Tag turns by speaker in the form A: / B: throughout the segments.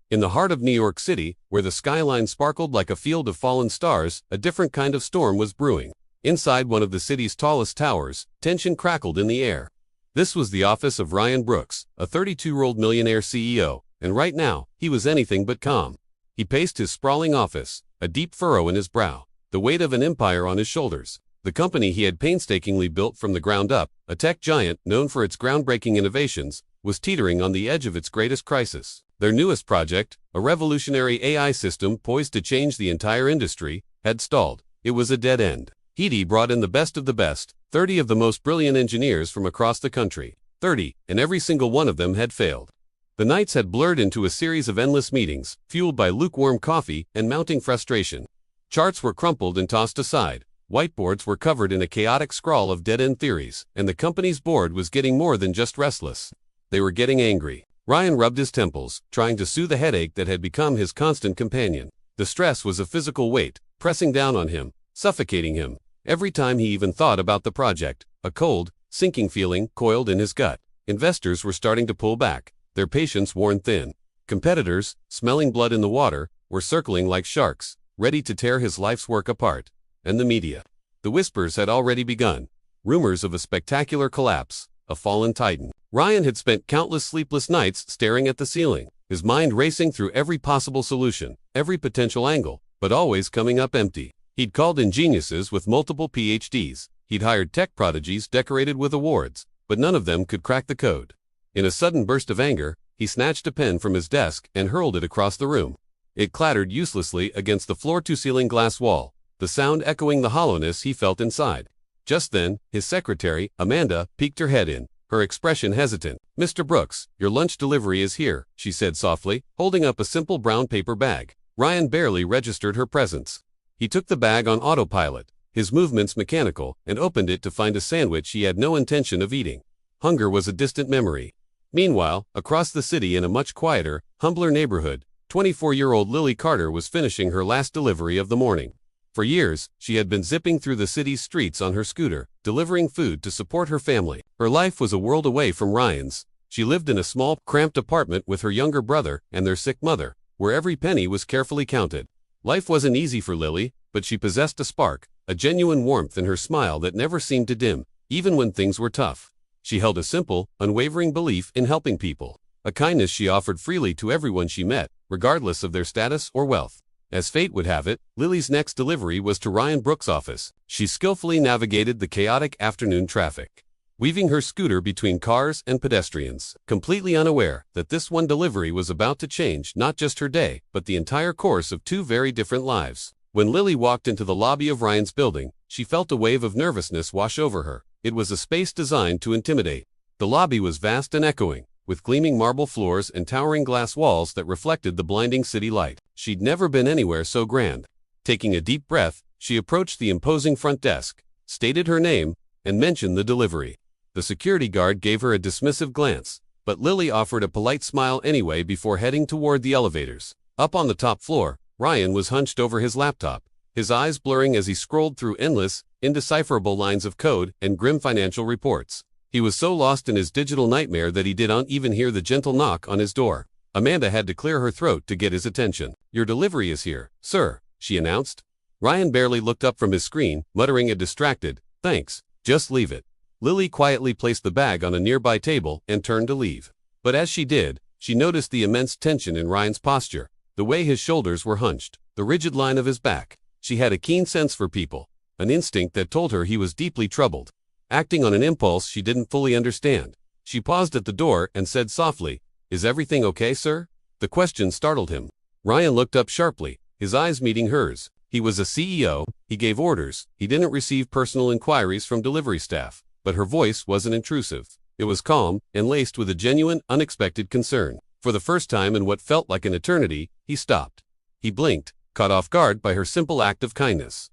A: In the heart of New York City, where the skyline sparkled like a field of fallen stars, a different kind of storm was brewing. Inside one of the city's tallest towers, tension crackled in the air. This was the office of Ryan Brooks, a 32-year-old millionaire CEO, and right now, he was anything but calm. He paced his sprawling office, a deep furrow in his brow, the weight of an empire on his shoulders. The company he had painstakingly built from the ground up, a tech giant known for its groundbreaking innovations, was teetering on the edge of its greatest crisis. Their newest project, a revolutionary AI system poised to change the entire industry, had stalled. It was a dead end. He'd brought in the best of the best, 30 of the most brilliant engineers from across the country. 30, and every single one of them had failed. The nights had blurred into a series of endless meetings, fueled by lukewarm coffee and mounting frustration. Charts were crumpled and tossed aside. Whiteboards were covered in a chaotic scrawl of dead-end theories, and the company's board was getting more than just restless. They were getting angry. Ryan rubbed his temples, trying to soothe the headache that had become his constant companion. The stress was a physical weight, pressing down on him, suffocating him. Every time he even thought about the project, a cold, sinking feeling coiled in his gut. Investors were starting to pull back, their patience worn thin. Competitors, smelling blood in the water, were circling like sharks, ready to tear his life's work apart. And the media. The whispers had already begun. Rumors of a spectacular collapse, a fallen titan. Ryan had spent countless sleepless nights staring at the ceiling, his mind racing through every possible solution, every potential angle, but always coming up empty. He'd called in geniuses with multiple PhDs. He'd hired tech prodigies decorated with awards, but none of them could crack the code. In a sudden burst of anger, he snatched a pen from his desk and hurled it across the room. It clattered uselessly against the floor-to-ceiling glass wall, the sound echoing the hollowness he felt inside. Just then, his secretary, Amanda, peeked her head in, her expression hesitant. "Mr. Brooks, your lunch delivery is here," she said softly, holding up a simple brown paper bag. Ryan barely registered her presence. He took the bag on autopilot, his movements mechanical, and opened it to find a sandwich he had no intention of eating. Hunger was a distant memory. Meanwhile, across the city in a much quieter, humbler neighborhood, 24-year-old Lily Carter was finishing her last delivery of the morning. For years, she had been zipping through the city's streets on her scooter, delivering food to support her family. Her life was a world away from Ryan's. She lived in a small, cramped apartment with her younger brother and their sick mother, where every penny was carefully counted. Life wasn't easy for Lily, but she possessed a spark, a genuine warmth in her smile that never seemed to dim, even when things were tough. She held a simple, unwavering belief in helping people, a kindness she offered freely to everyone she met, regardless of their status or wealth. As fate would have it, Lily's next delivery was to Ryan Brooks' office. She skillfully navigated the chaotic afternoon traffic, weaving her scooter between cars and pedestrians, completely unaware that this one delivery was about to change not just her day, but the entire course of two very different lives. When Lily walked into the lobby of Ryan's building, she felt a wave of nervousness wash over her. It was a space designed to intimidate. The lobby was vast and echoing, with gleaming marble floors and towering glass walls that reflected the blinding city light. She'd never been anywhere so grand. Taking a deep breath, she approached the imposing front desk, stated her name, and mentioned the delivery. The security guard gave her a dismissive glance, but Lily offered a polite smile anyway before heading toward the elevators. Up on the top floor, Ryan was hunched over his laptop, his eyes blurring as he scrolled through endless, indecipherable lines of code and grim financial reports. He was so lost in his digital nightmare that he didn't even hear the gentle knock on his door. Amanda had to clear her throat to get his attention. "Your delivery is here, sir," she announced. Ryan barely looked up from his screen, muttering a distracted, "Thanks, just leave it." Lily quietly placed the bag on a nearby table and turned to leave. But as she did, she noticed the immense tension in Ryan's posture, the way his shoulders were hunched, the rigid line of his back. She had a keen sense for people, an instinct that told her he was deeply troubled. Acting on an impulse she didn't fully understand, she paused at the door and said softly, "Is everything okay, sir?" The question startled him. Ryan looked up sharply, his eyes meeting hers. He was a CEO, he gave orders, he didn't receive personal inquiries from delivery staff, but her voice wasn't intrusive. It was calm and laced with a genuine, unexpected concern. For the first time in what felt like an eternity, he stopped. He blinked, caught off guard by her simple act of kindness.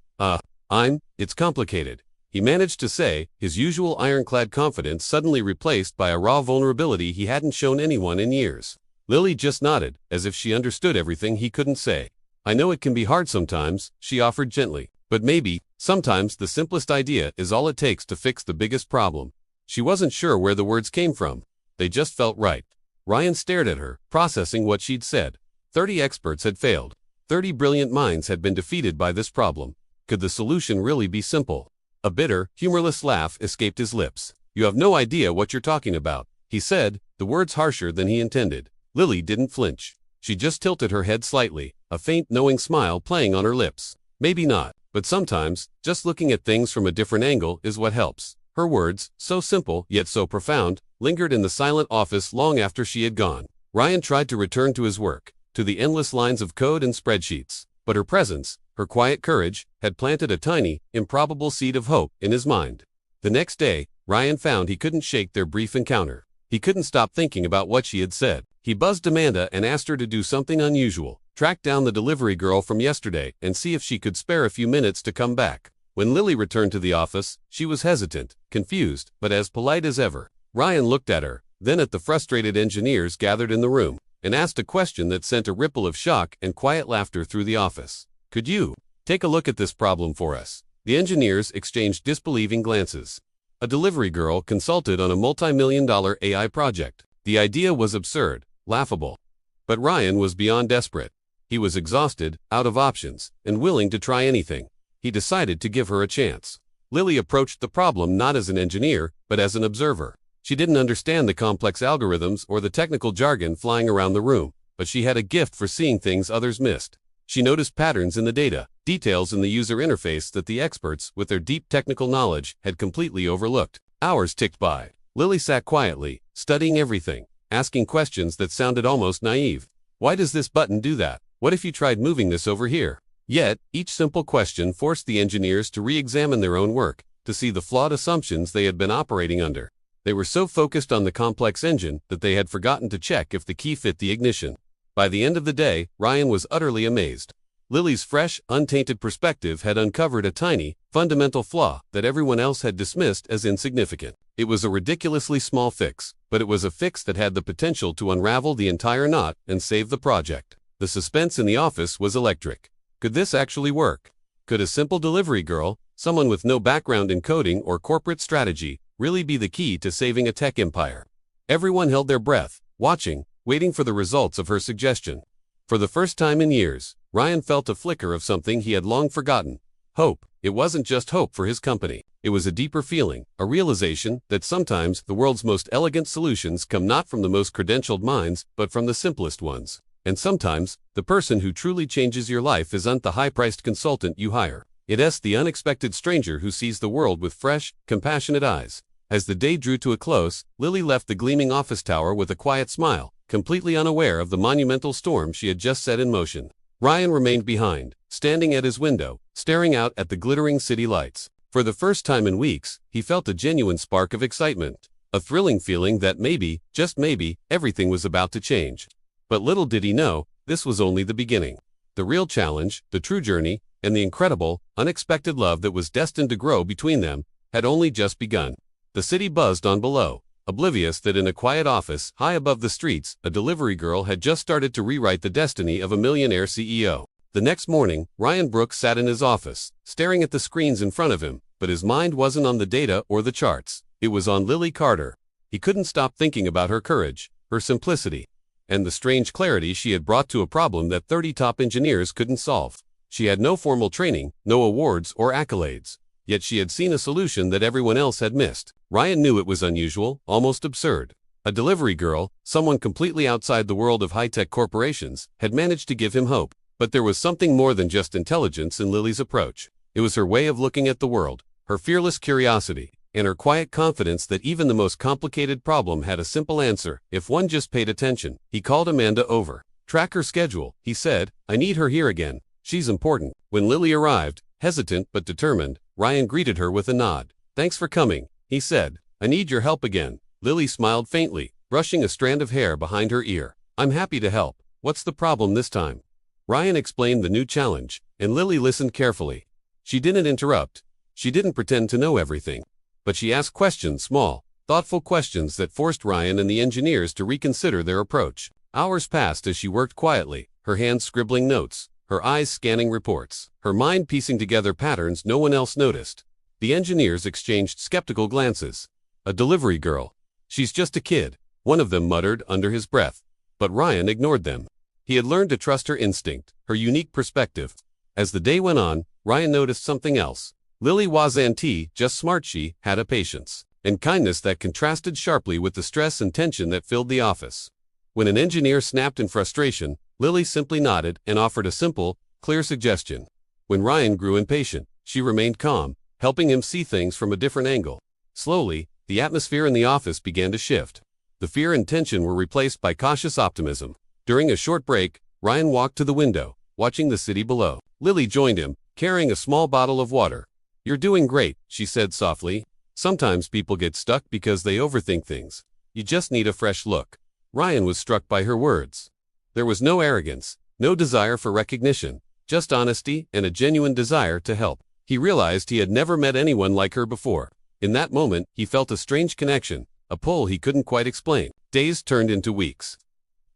A: It's complicated," he managed to say, his usual ironclad confidence suddenly replaced by a raw vulnerability he hadn't shown anyone in years. Lily just nodded, as if she understood everything he couldn't say. "I know it can be hard sometimes," she offered gently, "but maybe, sometimes the simplest idea is all it takes to fix the biggest problem." She wasn't sure where the words came from. They just felt right. Ryan stared at her, processing what she'd said. 30 experts had failed. 30 brilliant minds had been defeated by this problem. Could the solution really be simple? A bitter, humorless laugh escaped his lips. "You have no idea what you're talking about," he said, the words harsher than he intended. Lily didn't flinch. She just tilted her head slightly, a faint, knowing smile playing on her lips. Maybe not, but sometimes, just looking at things from a different angle is what helps. Her words, so simple yet so profound, lingered in the silent office long after she had gone. Ryan tried to return to his work, to the endless lines of code and spreadsheets, but her presence, her quiet courage, had planted a tiny, improbable seed of hope in his mind. The next day, Ryan found he couldn't shake their brief encounter. He couldn't stop thinking about what she had said. He buzzed Amanda and asked her to do something unusual, track down the delivery girl from yesterday and see if she could spare a few minutes to come back. When Lily returned to the office, she was hesitant, confused, but as polite as ever. Ryan looked at her, then at the frustrated engineers gathered in the room, and asked a question that sent a ripple of shock and quiet laughter through the office. "Could you take a look at this problem for us?" The engineers exchanged disbelieving glances. A delivery girl consulted on a multi-million-dollar AI project. The idea was absurd, laughable. But Ryan was beyond desperate. He was exhausted, out of options, and willing to try anything. He decided to give her a chance. Lily approached the problem not as an engineer, but as an observer. She didn't understand the complex algorithms or the technical jargon flying around the room, but she had a gift for seeing things others missed. She noticed patterns in the data, details in the user interface that the experts, with their deep technical knowledge, had completely overlooked. Hours ticked by. Lily sat quietly, studying everything, asking questions that sounded almost naive. Why does this button do that? What if you tried moving this over here? Yet, each simple question forced the engineers to re-examine their own work, to see the flawed assumptions they had been operating under. They were so focused on the complex engine that they had forgotten to check if the key fit the ignition. By the end of the day, Ryan was utterly amazed. Lily's fresh, untainted perspective had uncovered a tiny, fundamental flaw that everyone else had dismissed as insignificant. It was a ridiculously small fix, but it was a fix that had the potential to unravel the entire knot and save the project. The suspense in the office was electric. Could this actually work? Could a simple delivery girl, someone with no background in coding or corporate strategy, really be the key to saving a tech empire? Everyone held their breath, watching, waiting for the results of her suggestion. For the first time in years, Ryan felt a flicker of something he had long forgotten. Hope. It wasn't just hope for his company. It was a deeper feeling, a realization that sometimes the world's most elegant solutions come not from the most credentialed minds, but from the simplest ones. And sometimes, the person who truly changes your life isn't the high-priced consultant you hire. It's the unexpected stranger who sees the world with fresh, compassionate eyes. As the day drew to a close, Lily left the gleaming office tower with a quiet smile, completely unaware of the monumental storm she had just set in motion. Ryan remained behind, standing at his window, staring out at the glittering city lights. For the first time in weeks, he felt a genuine spark of excitement, a thrilling feeling that maybe, just maybe, everything was about to change. But little did he know, this was only the beginning. The real challenge, the true journey, and the incredible, unexpected love that was destined to grow between them, had only just begun. The city buzzed on below, oblivious that in a quiet office, high above the streets, a delivery girl had just started to rewrite the destiny of a millionaire CEO. The next morning, Ryan Brooks sat in his office, staring at the screens in front of him, but his mind wasn't on the data or the charts. It was on Lily Carter. He couldn't stop thinking about her courage, her simplicity, and the strange clarity she had brought to a problem that 30 top engineers couldn't solve. She had no formal training, no awards or accolades, yet she had seen a solution that everyone else had missed. Ryan knew it was unusual, almost absurd. A delivery girl, someone completely outside the world of high-tech corporations, had managed to give him hope. But there was something more than just intelligence in Lily's approach. It was her way of looking at the world, her fearless curiosity, and her quiet confidence that even the most complicated problem had a simple answer, if one just paid attention. He called Amanda over. "Track her schedule," he said. "I need her here again. She's important." When Lily arrived, hesitant but determined, Ryan greeted her with a nod. "Thanks for coming," he said. "I need your help again." Lily smiled faintly, brushing a strand of hair behind her ear. "I'm happy to help. What's the problem this time?" Ryan explained the new challenge, and Lily listened carefully. She didn't interrupt. She didn't pretend to know everything. But she asked questions, small, thoughtful questions that forced Ryan and the engineers to reconsider their approach. Hours passed as she worked quietly, her hands scribbling notes, her eyes scanning reports, her mind piecing together patterns no one else noticed. The engineers exchanged skeptical glances. "A delivery girl. She's just a kid," one of them muttered under his breath. But Ryan ignored them. He had learned to trust her instinct, her unique perspective. As the day went on, Ryan noticed something else. Lily wasn't just smart, she had a patience and kindness that contrasted sharply with the stress and tension that filled the office. When an engineer snapped in frustration, Lily simply nodded and offered a simple, clear suggestion. When Ryan grew impatient, she remained calm, helping him see things from a different angle. Slowly, the atmosphere in the office began to shift. The fear and tension were replaced by cautious optimism. During a short break, Ryan walked to the window, watching the city below. Lily joined him, carrying a small bottle of water. "You're doing great," she said softly. "Sometimes people get stuck because they overthink things. You just need a fresh look." Ryan was struck by her words. There was no arrogance, no desire for recognition, just honesty and a genuine desire to help. He realized he had never met anyone like her before. In that moment, he felt a strange connection, a pull he couldn't quite explain. Days turned into weeks.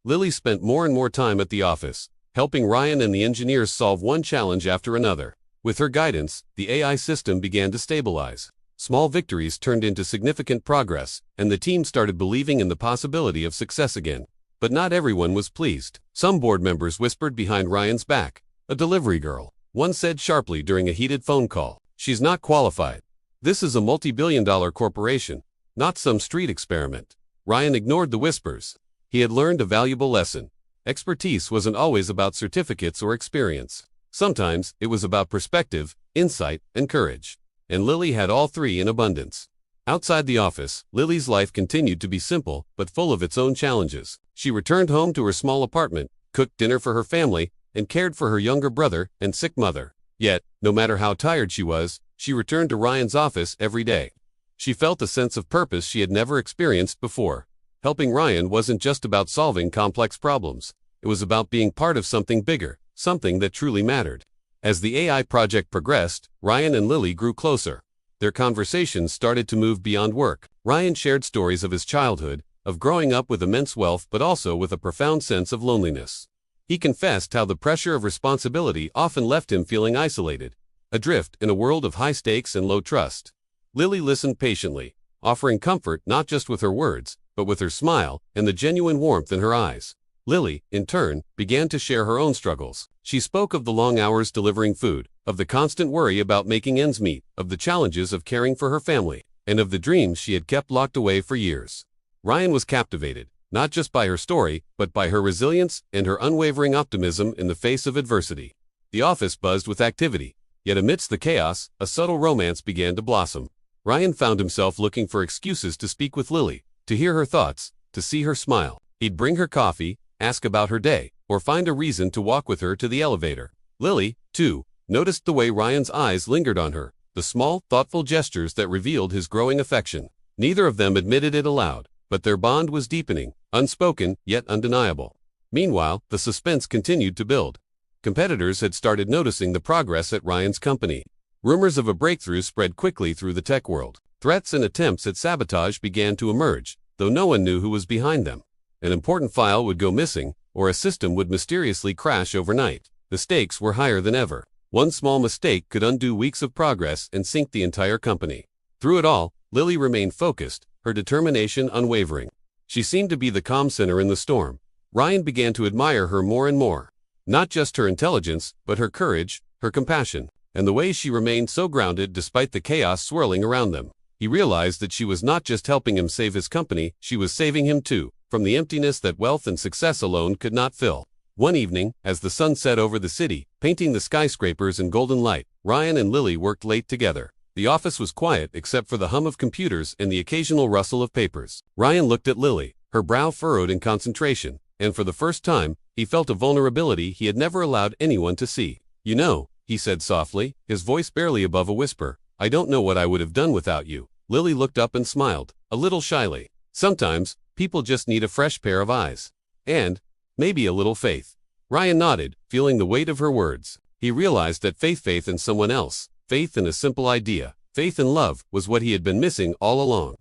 A: Lily spent more and more time at the office, helping Ryan and the engineers solve one challenge after another. With her guidance, the AI system began to stabilize. Small victories turned into significant progress, and the team started believing in the possibility of success again. But not everyone was pleased. Some board members whispered behind Ryan's back. "A delivery girl," one said sharply during a heated phone call. "She's not qualified. This is a multi-billion-dollar corporation, not some street experiment." Ryan ignored the whispers. He had learned a valuable lesson. Expertise wasn't always about certificates or experience. Sometimes it was about perspective, insight, and courage. And Lily had all three in abundance. Outside the office, Lily's life continued to be simple, but full of its own challenges. She returned home to her small apartment, cooked dinner for her family, and cared for her younger brother and sick mother. Yet, no matter how tired she was, she returned to Ryan's office every day. She felt a sense of purpose she had never experienced before. Helping Ryan wasn't just about solving complex problems. It was about being part of something bigger, something that truly mattered. As the AI project progressed, Ryan and Lily grew closer. Their conversations started to move beyond work. Ryan shared stories of his childhood, of growing up with immense wealth but also with a profound sense of loneliness. He confessed how the pressure of responsibility often left him feeling isolated, adrift in a world of high stakes and low trust. Lily listened patiently, offering comfort not just with her words, but with her smile and the genuine warmth in her eyes. Lily, in turn, began to share her own struggles. She spoke of the long hours delivering food, of the constant worry about making ends meet, of the challenges of caring for her family, and of the dreams she had kept locked away for years. Ryan was captivated, not just by her story, but by her resilience and her unwavering optimism in the face of adversity. The office buzzed with activity, yet amidst the chaos, a subtle romance began to blossom. Ryan found himself looking for excuses to speak with Lily, to hear her thoughts, to see her smile. He'd bring her coffee, ask about her day, or find a reason to walk with her to the elevator. Lily, too, noticed the way Ryan's eyes lingered on her, the small, thoughtful gestures that revealed his growing affection. Neither of them admitted it aloud, but their bond was deepening, unspoken, yet undeniable. Meanwhile, the suspense continued to build. Competitors had started noticing the progress at Ryan's company. Rumors of a breakthrough spread quickly through the tech world. Threats and attempts at sabotage began to emerge, though no one knew who was behind them. An important file would go missing, or a system would mysteriously crash overnight. The stakes were higher than ever. One small mistake could undo weeks of progress and sink the entire company. Through it all, Lily remained focused, her determination unwavering. She seemed to be the calm center in the storm. Ryan began to admire her more and more. Not just her intelligence, but her courage, her compassion, and the way she remained so grounded despite the chaos swirling around them. He realized that she was not just helping him save his company, she was saving him too, from the emptiness that wealth and success alone could not fill. One evening, as the sun set over the city, painting the skyscrapers in golden light, Ryan and Lily worked late together. The office was quiet except for the hum of computers and the occasional rustle of papers. Ryan looked at Lily, her brow furrowed in concentration, and for the first time, he felt a vulnerability he had never allowed anyone to see. "You know," he said softly, his voice barely above a whisper, "I don't know what I would have done without you." Lily looked up and smiled, a little shyly. "Sometimes, people just need a fresh pair of eyes. And, maybe a little faith." Ryan nodded, feeling the weight of her words. He realized that faith in someone else, faith in a simple idea, faith in love, was what he had been missing all along.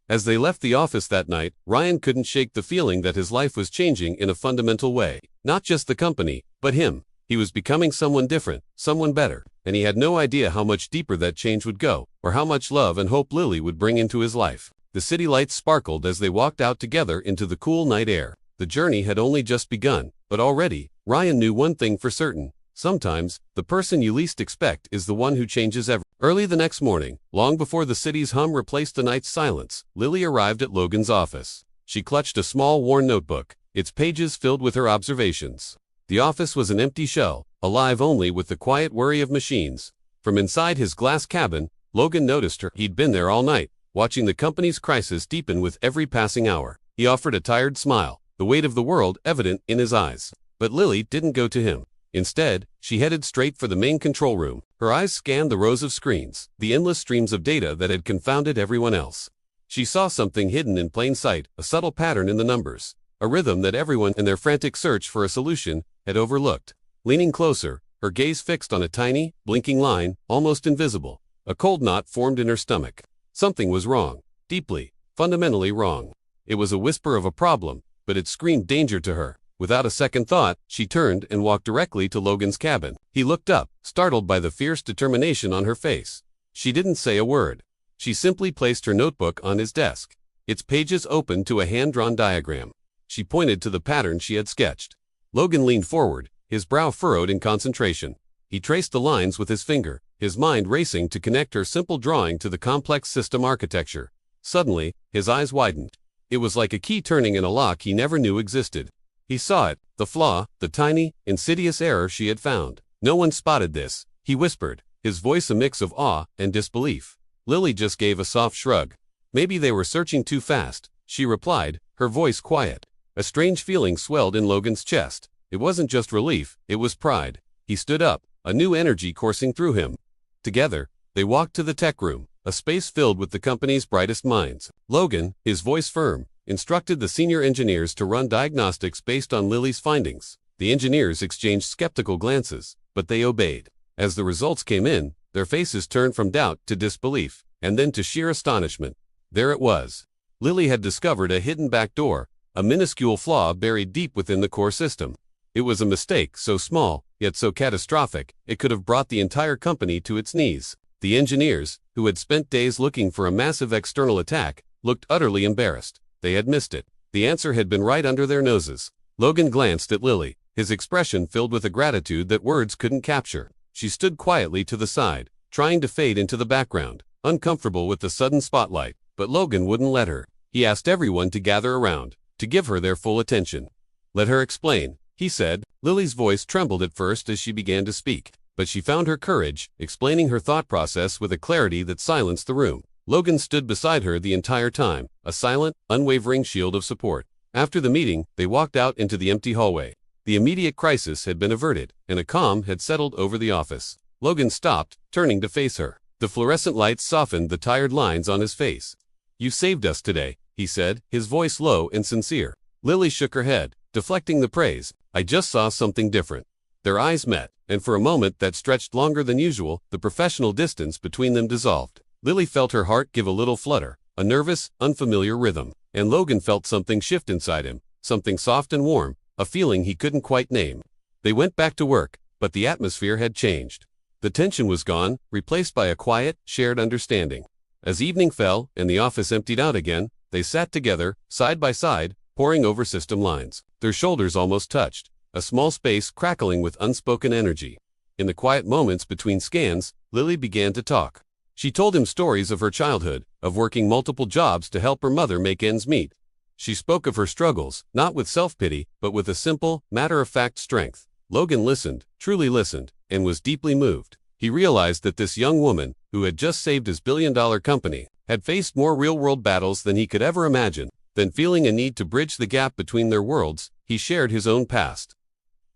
A: As they left the office that night, Ryan couldn't shake the feeling that his life was changing in a fundamental way. Not just the company, but him. He was becoming someone different, someone better, and he had no idea how much deeper that change would go, or how much love and hope Lily would bring into his life. The city lights sparkled as they walked out together into the cool night air. The journey had only just begun, But already, Ryan knew one thing for certain. Sometimes, the person you least expect is the one who changes everything. Early the next morning, long before the city's hum replaced the night's silence, Lily arrived at Logan's office. She clutched a small worn notebook, its pages filled with her observations. The office was an empty shell, alive only with the quiet worry of machines. From inside his glass cabin, Logan noticed her. He'd been there all night, watching the company's crisis deepen with every passing hour. He offered a tired smile, the weight of the world evident in his eyes. But Lily didn't go to him. Instead, she headed straight for the main control room. Her eyes scanned the rows of screens, the endless streams of data that had confounded everyone else. She saw something hidden in plain sight, a subtle pattern in the numbers, a rhythm that everyone in their frantic search for a solution had overlooked. Leaning closer, her gaze fixed on a tiny, blinking line, almost invisible. A cold knot formed in her stomach. Something was wrong. Deeply, fundamentally wrong. It was a whisper of a problem, but it screamed danger to her. Without a second thought, she turned and walked directly to Logan's cabin. He looked up, startled by the fierce determination on her face. She didn't say a word. She simply placed her notebook on his desk. Its pages opened to a hand-drawn diagram. She pointed to the pattern she had sketched. Logan leaned forward, his brow furrowed in concentration. He traced the lines with his finger, his mind racing to connect her simple drawing to the complex system architecture. Suddenly, his eyes widened. It was like a key turning in a lock he never knew existed. He saw it, the flaw, the tiny, insidious error she had found. No one spotted this, he whispered, his voice a mix of awe and disbelief. Lily just gave a soft shrug. Maybe they were searching too fast, she replied, her voice quiet. A strange feeling swelled in Logan's chest. It wasn't just relief, it was pride. He stood up, a new energy coursing through him. Together, they walked to the tech room, a space filled with the company's brightest minds. Logan, his voice firm, instructed the senior engineers to run diagnostics based on Lily's findings. The engineers exchanged skeptical glances, but they obeyed. As the results came in, their faces turned from doubt to disbelief, and then to sheer astonishment. There it was. Lily had discovered a hidden backdoor, a minuscule flaw buried deep within the core system. It was a mistake so small, yet so catastrophic, it could have brought the entire company to its knees. The engineers, who had spent days looking for a massive external attack, looked utterly embarrassed. They had missed it. The answer had been right under their noses. Logan glanced at Lily, his expression filled with a gratitude that words couldn't capture. She stood quietly to the side, trying to fade into the background, uncomfortable with the sudden spotlight. But Logan wouldn't let her. He asked everyone to gather around, to give her their full attention. Let her explain, he said. Lily's voice trembled at first as she began to speak, but she found her courage, explaining her thought process with a clarity that silenced the room. Logan stood beside her the entire time, a silent, unwavering shield of support. After the meeting, they walked out into the empty hallway. The immediate crisis had been averted, and a calm had settled over the office. Logan stopped, turning to face her. The fluorescent lights softened the tired lines on his face. "You saved us today," he said, his voice low and sincere. Lily shook her head, deflecting the praise. "I just saw something different." Their eyes met, and for a moment that stretched longer than usual, the professional distance between them dissolved. Lily felt her heart give a little flutter, a nervous, unfamiliar rhythm, and Logan felt something shift inside him, something soft and warm, a feeling he couldn't quite name. They went back to work, but the atmosphere had changed. The tension was gone, replaced by a quiet, shared understanding. As evening fell and the office emptied out again, they sat together, side by side, poring over system lines. Their shoulders almost touched, a small space crackling with unspoken energy. In the quiet moments between scans, Lily began to talk. She told him stories of her childhood, of working multiple jobs to help her mother make ends meet. She spoke of her struggles, not with self-pity, but with a simple, matter-of-fact strength. Logan listened, truly listened, and was deeply moved. He realized that this young woman, who had just saved his billion-dollar company, had faced more real-world battles than he could ever imagine. Then, feeling a need to bridge the gap between their worlds, he shared his own past.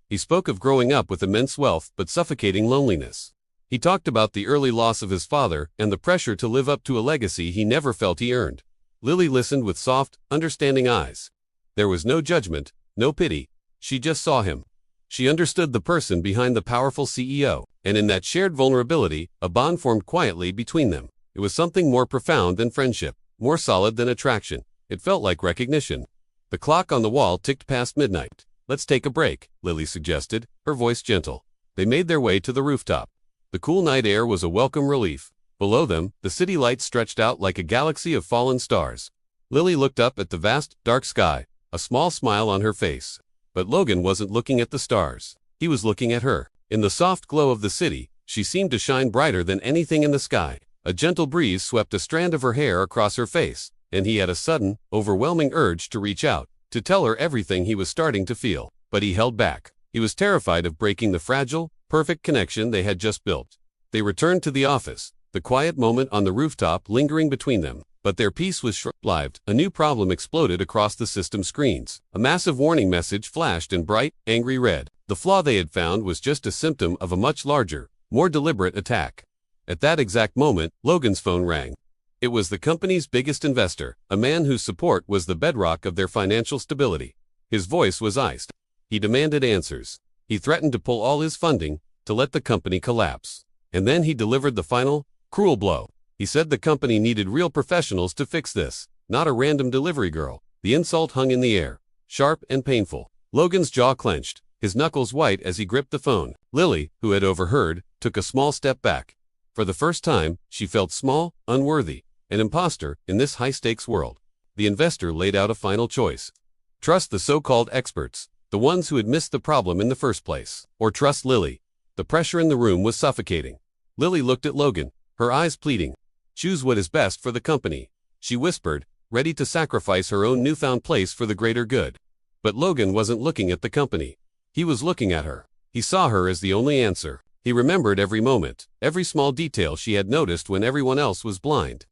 A: He spoke of growing up with immense wealth but suffocating loneliness. He talked about the early loss of his father and the pressure to live up to a legacy he never felt he earned. Lily listened with soft, understanding eyes. There was no judgment, no pity. She just saw him. She understood the person behind the powerful CEO, and in that shared vulnerability, a bond formed quietly between them. It was something more profound than friendship, more solid than attraction. It felt like recognition. The clock on the wall ticked past midnight. "Let's take a break," Lily suggested, her voice gentle. They made their way to the rooftop. The cool night air was a welcome relief. Below them, the city lights stretched out like a galaxy of fallen stars. Lily looked up at the vast, dark sky, a small smile on her face. But Logan wasn't looking at the stars. He was looking at her. In the soft glow of the city, she seemed to shine brighter than anything in the sky. A gentle breeze swept a strand of her hair across her face, and he had a sudden, overwhelming urge to reach out, to tell her everything he was starting to feel. But he held back. He was terrified of breaking the fragile, perfect connection they had just built. They returned to the office, the quiet moment on the rooftop lingering between them. But their peace was short-lived. A new problem exploded across the system screens. A massive warning message flashed in bright, angry red. The flaw they had found was just a symptom of a much larger, more deliberate attack. At that exact moment, Logan's phone rang. It was the company's biggest investor, a man whose support was the bedrock of their financial stability. His voice was iced. He demanded answers. He threatened to pull all his funding, to let the company collapse. And then he delivered the final, cruel blow. He said the company needed real professionals to fix this, not a random delivery girl. The insult hung in the air, sharp and painful. Logan's jaw clenched, his knuckles white as he gripped the phone. Lily, who had overheard, took a small step back. For the first time, she felt small, unworthy, an imposter in this high-stakes world. The investor laid out a final choice. Trust the so-called experts, the ones who had missed the problem in the first place. Or trust Lily. The pressure in the room was suffocating. Lily looked at Logan, her eyes pleading. Choose what is best for the company, she whispered, ready to sacrifice her own newfound place for the greater good. But Logan wasn't looking at the company. He was looking at her. He saw her as the only answer. He remembered every moment, every small detail she had noticed when everyone else was blind.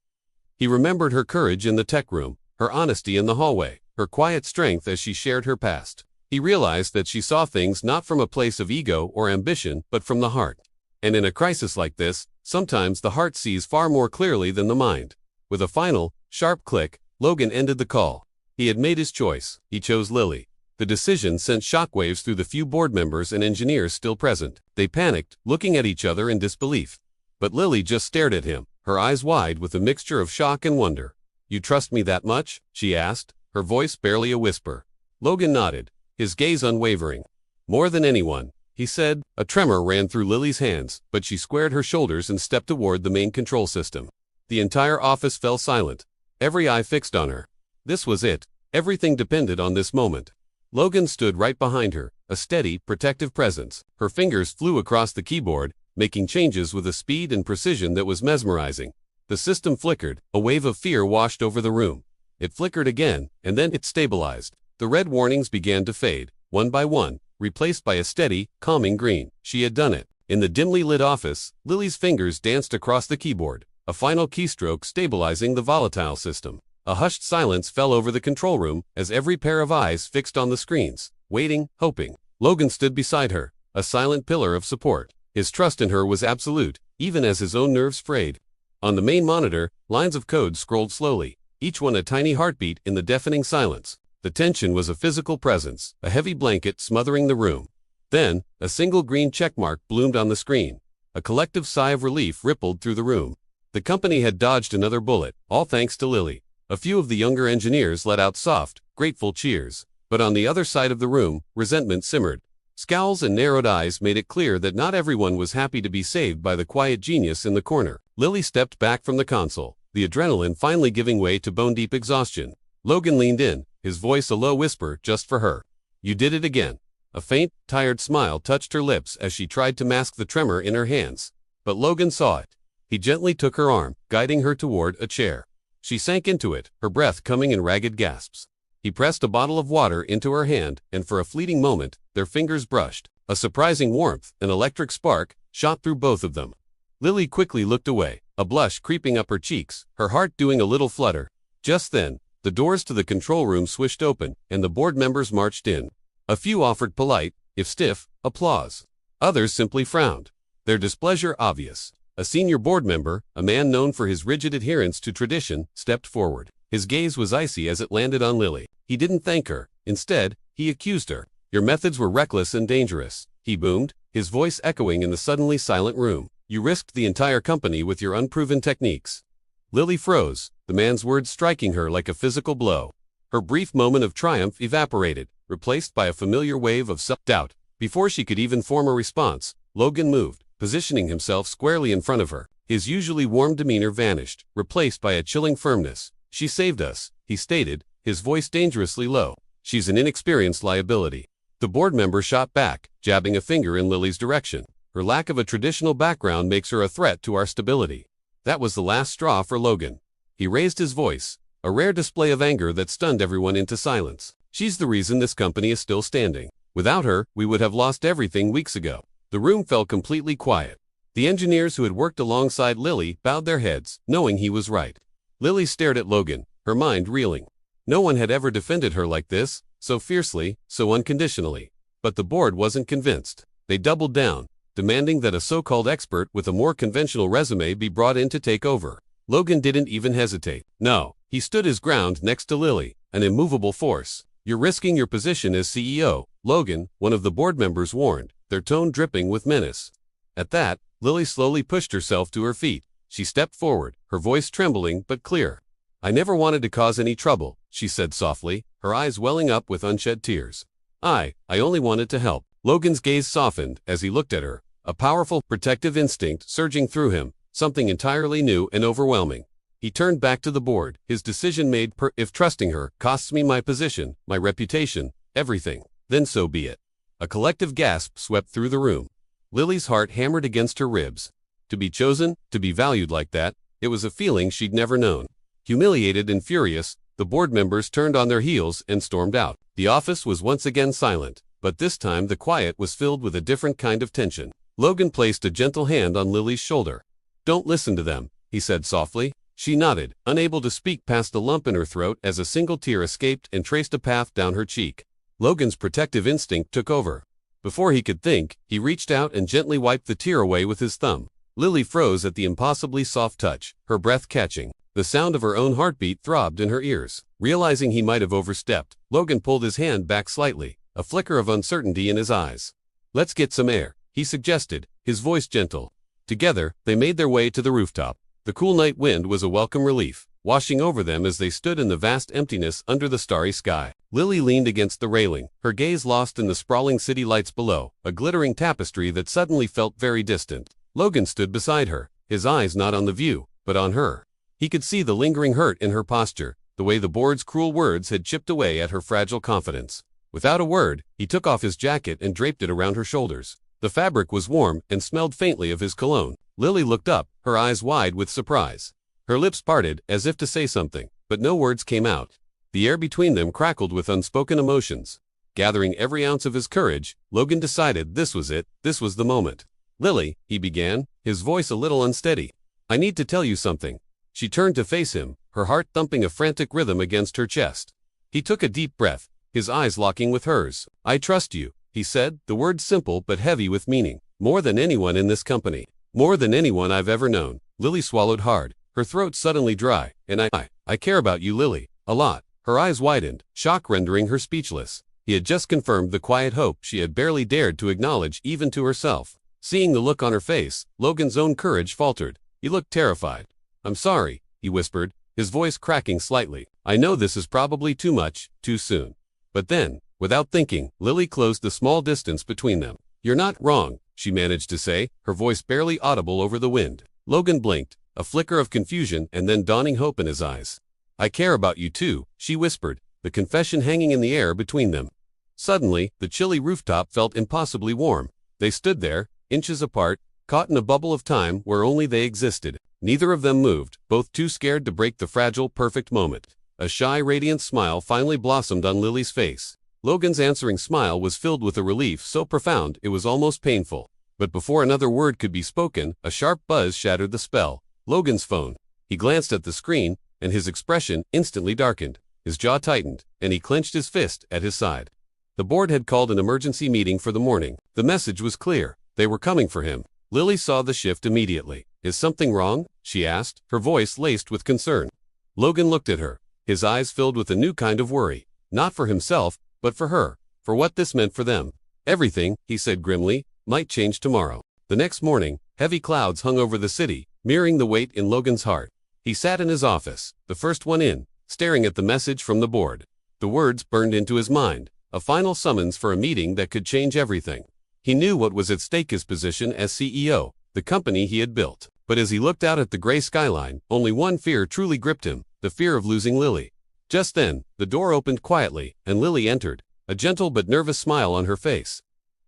A: He remembered her courage in the tech room, her honesty in the hallway, her quiet strength as she shared her past. He realized that she saw things not from a place of ego or ambition, but from the heart. And in a crisis like this, sometimes the heart sees far more clearly than the mind. With a final, sharp click, Logan ended the call. He had made his choice. He chose Lily. The decision sent shockwaves through the few board members and engineers still present. They panicked, looking at each other in disbelief. But Lily just stared at him, her eyes wide with a mixture of shock and wonder. "You trust me that much?" she asked, her voice barely a whisper. Logan nodded, his gaze unwavering. "More than anyone," he said. A tremor ran through Lily's hands, but she squared her shoulders and stepped toward the main control system. The entire office fell silent, every eye fixed on her. This was it. Everything depended on this moment. Logan stood right behind her, a steady, protective presence. Her fingers flew across the keyboard, making changes with a speed and precision that was mesmerizing. The system flickered, a wave of fear washed over the room. It flickered again, and then it stabilized. The red warnings began to fade, one by one, replaced by a steady, calming green. She had done it. In the dimly lit office, Lily's fingers danced across the keyboard, a final keystroke stabilizing the volatile system. A hushed silence fell over the control room as every pair of eyes fixed on the screens, waiting, hoping. Logan stood beside her, a silent pillar of support. His trust in her was absolute, even as his own nerves frayed. On the main monitor, lines of code scrolled slowly, each one a tiny heartbeat in the deafening silence. The tension was a physical presence, a heavy blanket smothering the room. Then, a single green checkmark bloomed on the screen. A collective sigh of relief rippled through the room. The company had dodged another bullet, all thanks to Lily. A few of the younger engineers let out soft, grateful cheers. But on the other side of the room, resentment simmered. Scowls and narrowed eyes made it clear that not everyone was happy to be saved by the quiet genius in the corner. Lily stepped back from the console, the adrenaline finally giving way to bone-deep exhaustion. Logan leaned in, his voice a low whisper just for her. "You did it again." A faint, tired smile touched her lips as she tried to mask the tremor in her hands. But Logan saw it. He gently took her arm, guiding her toward a chair. She sank into it, her breath coming in ragged gasps. He pressed a bottle of water into her hand, and for a fleeting moment, their fingers brushed. A surprising warmth, an electric spark, shot through both of them. Lily quickly looked away, a blush creeping up her cheeks, her heart doing a little flutter. Just then, the doors to the control room swished open, and the board members marched in. A few offered polite, if stiff, applause. Others simply frowned, their displeasure obvious. A senior board member, a man known for his rigid adherence to tradition, stepped forward. His gaze was icy as it landed on Lily. He didn't thank her. Instead, he accused her. "Your methods were reckless and dangerous," he boomed, his voice echoing in the suddenly silent room. "You risked the entire company with your unproven techniques." Lily froze, the man's words striking her like a physical blow. Her brief moment of triumph evaporated, replaced by a familiar wave of self-doubt. Before she could even form a response, Logan moved, positioning himself squarely in front of her. His usually warm demeanor vanished, replaced by a chilling firmness. "She saved us," he stated, his voice dangerously low. "She's an inexperienced liability." The board member shot back, jabbing a finger in Lily's direction. Her lack of a traditional background makes her a threat to our stability. That was the last straw for Logan. He raised his voice, a rare display of anger that stunned everyone into silence. She's the reason this company is still standing. Without her, we would have lost everything weeks ago. The room fell completely quiet. The engineers who had worked alongside Lily bowed their heads, knowing he was right. Lily stared at Logan, her mind reeling. No one had ever defended her like this, so fiercely, so unconditionally. But the board wasn't convinced. They doubled down, demanding that a so-called expert with a more conventional resume be brought in to take over. Logan didn't even hesitate. No, he stood his ground next to Lily, an immovable force. You're risking your position as CEO, Logan, one of the board members warned, their tone dripping with menace. At that, Lily slowly pushed herself to her feet. She stepped forward, her voice trembling but clear. I never wanted to cause any trouble, she said softly, her eyes welling up with unshed tears. I only wanted to help. Logan's gaze softened as he looked at her, a powerful, protective instinct surging through him, something entirely new and overwhelming. He turned back to the board, his decision made if trusting her costs me my position, my reputation, everything, then so be it. A collective gasp swept through the room. Lily's heart hammered against her ribs. To be chosen, to be valued like that, it was a feeling she'd never known. Humiliated and furious, the board members turned on their heels and stormed out. The office was once again silent, but this time the quiet was filled with a different kind of tension. Logan placed a gentle hand on Lily's shoulder. Don't listen to them, he said softly. She nodded, unable to speak past the lump in her throat as a single tear escaped and traced a path down her cheek. Logan's protective instinct took over. Before he could think, he reached out and gently wiped the tear away with his thumb. Lily froze at the impossibly soft touch, her breath catching. The sound of her own heartbeat throbbed in her ears. Realizing he might have overstepped, Logan pulled his hand back slightly, a flicker of uncertainty in his eyes. Let's get some air, he suggested, his voice gentle. Together, they made their way to the rooftop. The cool night wind was a welcome relief, washing over them as they stood in the vast emptiness under the starry sky. Lily leaned against the railing, her gaze lost in the sprawling city lights below, a glittering tapestry that suddenly felt very distant. Logan stood beside her, his eyes not on the view, but on her. He could see the lingering hurt in her posture, the way the board's cruel words had chipped away at her fragile confidence. Without a word, he took off his jacket and draped it around her shoulders. The fabric was warm and smelled faintly of his cologne. Lily looked up, her eyes wide with surprise. Her lips parted as if to say something, but no words came out. The air between them crackled with unspoken emotions. Gathering every ounce of his courage, Logan decided this was it, this was the moment. Lily, he began, his voice a little unsteady. I need to tell you something. She turned to face him, her heart thumping a frantic rhythm against her chest. He took a deep breath, his eyes locking with hers. I trust you, he said, the words simple but heavy with meaning. More than anyone in this company. More than anyone I've ever known. Lily swallowed hard, her throat suddenly dry. And I care about you, Lily. A lot. Her eyes widened, shock rendering her speechless. He had just confirmed the quiet hope she had barely dared to acknowledge even to herself. Seeing the look on her face, Logan's own courage faltered. He looked terrified. I'm sorry, he whispered, his voice cracking slightly. I know this is probably too much, too soon. But then, without thinking, Lily closed the small distance between them. You're not wrong, she managed to say, her voice barely audible over the wind. Logan blinked, a flicker of confusion and then dawning hope in his eyes. I care about you too, she whispered, the confession hanging in the air between them. Suddenly, the chilly rooftop felt impossibly warm. They stood there, inches apart, caught in a bubble of time where only they existed. Neither of them moved, both too scared to break the fragile, perfect moment. A shy, radiant smile finally blossomed on Lily's face. Logan's answering smile was filled with a relief so profound it was almost painful. But before another word could be spoken, a sharp buzz shattered the spell. Logan's phone. He glanced at the screen, and his expression instantly darkened. His jaw tightened, and he clenched his fist at his side. The board had called an emergency meeting for the morning. The message was clear. They were coming for him. Lily saw the shift immediately. Is something wrong? She asked, her voice laced with concern. Logan looked at her, his eyes filled with a new kind of worry. Not for himself, but for her, for what this meant for them. Everything, he said grimly, might change tomorrow. The next morning, heavy clouds hung over the city, mirroring the weight in Logan's heart. He sat in his office, the first one in, staring at the message from the board. The words burned into his mind, a final summons for a meeting that could change everything. He knew what was at stake: his position as CEO, the company he had built. But as he looked out at the gray skyline, only one fear truly gripped him, the fear of losing Lily. Just then, the door opened quietly, and Lily entered, a gentle but nervous smile on her face.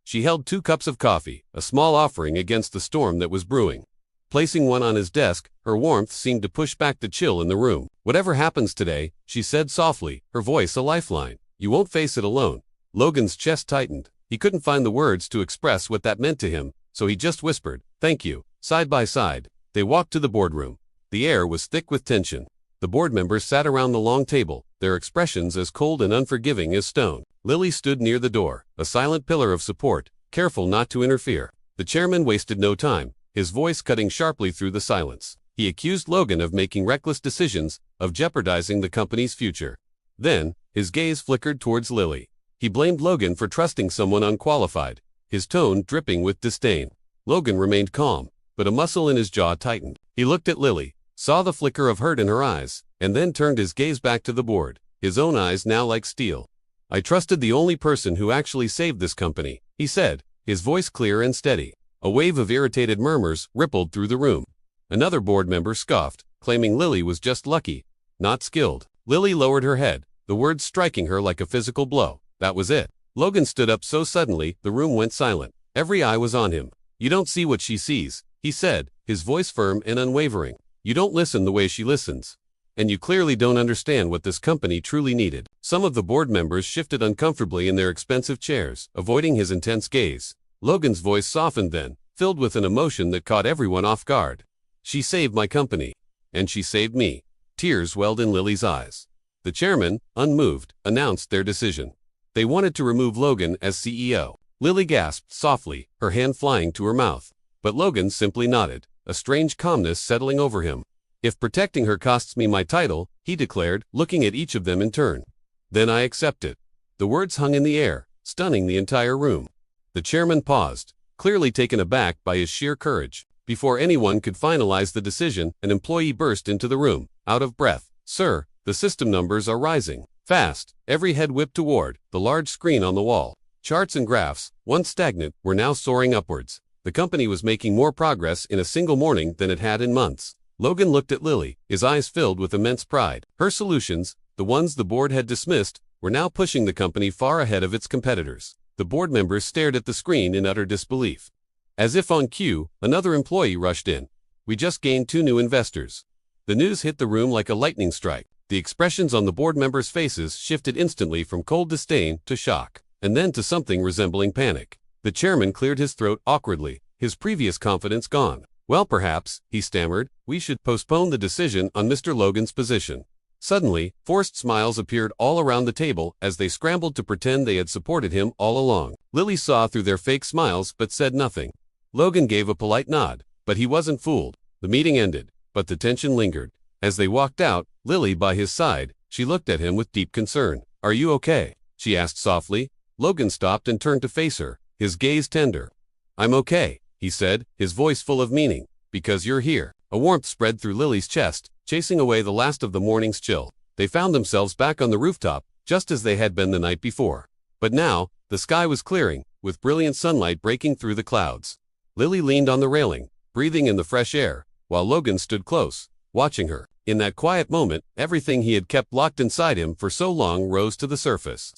A: She held 2 cups of coffee, a small offering against the storm that was brewing. Placing one on his desk, her warmth seemed to push back the chill in the room. "Whatever happens today," she said softly, her voice a lifeline, "you won't face it alone." Logan's chest tightened. He couldn't find the words to express what that meant to him, so he just whispered, "Thank you." Side by side, they walked to the boardroom. The air was thick with tension. The board members sat around the long table, their expressions as cold and unforgiving as stone. Lily stood near the door, a silent pillar of support, careful not to interfere. The chairman wasted no time, his voice cutting sharply through the silence. He accused Logan of making reckless decisions, of jeopardizing the company's future. Then, his gaze flickered towards Lily. He blamed Logan for trusting someone unqualified, his tone dripping with disdain. Logan remained calm, but a muscle in his jaw tightened. He looked at Lily, saw the flicker of hurt in her eyes, and then turned his gaze back to the board, his own eyes now like steel. "I trusted the only person who actually saved this company," he said, his voice clear and steady. A wave of irritated murmurs rippled through the room. Another board member scoffed, claiming Lily was just lucky, not skilled. Lily lowered her head, the words striking her like a physical blow. That was it. Logan stood up so suddenly, the room went silent. Every eye was on him. "You don't see what she sees," he said, his voice firm and unwavering. "You don't listen the way she listens. And you clearly don't understand what this company truly needed." Some of the board members shifted uncomfortably in their expensive chairs, avoiding his intense gaze. Logan's voice softened then, filled with an emotion that caught everyone off guard. "She saved my company. And she saved me." Tears welled in Lily's eyes. The chairman, unmoved, announced their decision. They wanted to remove Logan as CEO. Lily gasped softly, her hand flying to her mouth. But Logan simply nodded, a strange calmness settling over him. "If protecting her costs me my title," he declared, looking at each of them in turn, "then I accept it." The words hung in the air, stunning the entire room. The chairman paused, clearly taken aback by his sheer courage. Before anyone could finalize the decision, an employee burst into the room, out of breath. "Sir, the system numbers are rising fast." Every head whipped toward the large screen on the wall. Charts and graphs, once stagnant, were now soaring upwards. The company was making more progress in a single morning than it had in months. Logan looked at Lily, his eyes filled with immense pride. Her solutions, the ones the board had dismissed, were now pushing the company far ahead of its competitors. The board members stared at the screen in utter disbelief. As if on cue, another employee rushed in. "We just gained 2 new investors." The news hit the room like a lightning strike. The expressions on the board members' faces shifted instantly from cold disdain to shock, and then to something resembling panic. The chairman cleared his throat awkwardly, his previous confidence gone. "Well, perhaps," he stammered, "we should postpone the decision on Mr. Logan's position." Suddenly, forced smiles appeared all around the table as they scrambled to pretend they had supported him all along. Lily saw through their fake smiles but said nothing. Logan gave a polite nod, but he wasn't fooled. The meeting ended, but the tension lingered. As they walked out, Lily by his side, she looked at him with deep concern. "Are you okay?" she asked softly. Logan stopped and turned to face her, his gaze tender. "I'm okay," he said, his voice full of meaning, "because you're here." A warmth spread through Lily's chest, chasing away the last of the morning's chill. They found themselves back on the rooftop, just as they had been the night before. But now, the sky was clearing, with brilliant sunlight breaking through the clouds. Lily leaned on the railing, breathing in the fresh air, while Logan stood close, watching her. In that quiet moment, everything he had kept locked inside him for so long rose to the surface.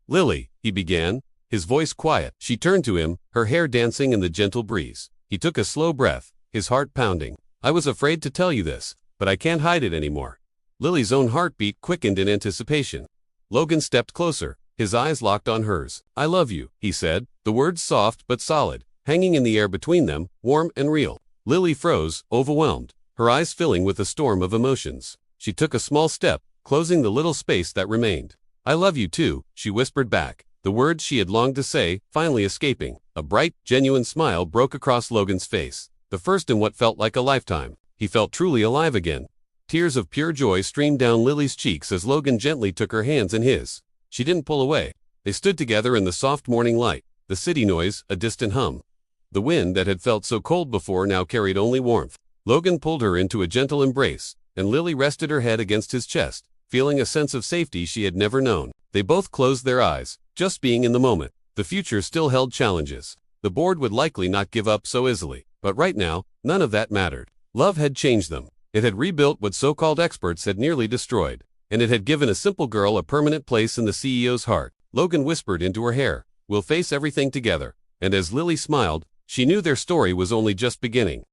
A: "Lily," he began, his voice quiet. She turned to him, her hair dancing in the gentle breeze. He took a slow breath, his heart pounding. "I was afraid to tell you this, but I can't hide it anymore." Lily's own heartbeat quickened in anticipation. Logan stepped closer, his eyes locked on hers. "I love you," he said, the words soft but solid, hanging in the air between them, warm and real. Lily froze, overwhelmed, her eyes filling with a storm of emotions. She took a small step, closing the little space that remained. "I love you too," she whispered back, the words she had longed to say, finally escaping. A bright, genuine smile broke across Logan's face, the first in what felt like a lifetime. He felt truly alive again. Tears of pure joy streamed down Lily's cheeks as Logan gently took her hands in his. She didn't pull away. They stood together in the soft morning light, the city noise a distant hum. The wind that had felt so cold before now carried only warmth. Logan pulled her into a gentle embrace, and Lily rested her head against his chest, feeling a sense of safety she had never known. They both closed their eyes, just being in the moment. The future still held challenges. The board would likely not give up so easily, but right now, none of that mattered. Love had changed them. It had rebuilt what so-called experts had nearly destroyed, and it had given a simple girl a permanent place in the CEO's heart. Logan whispered into her hair, "We'll face everything together." And as Lily smiled, she knew their story was only just beginning.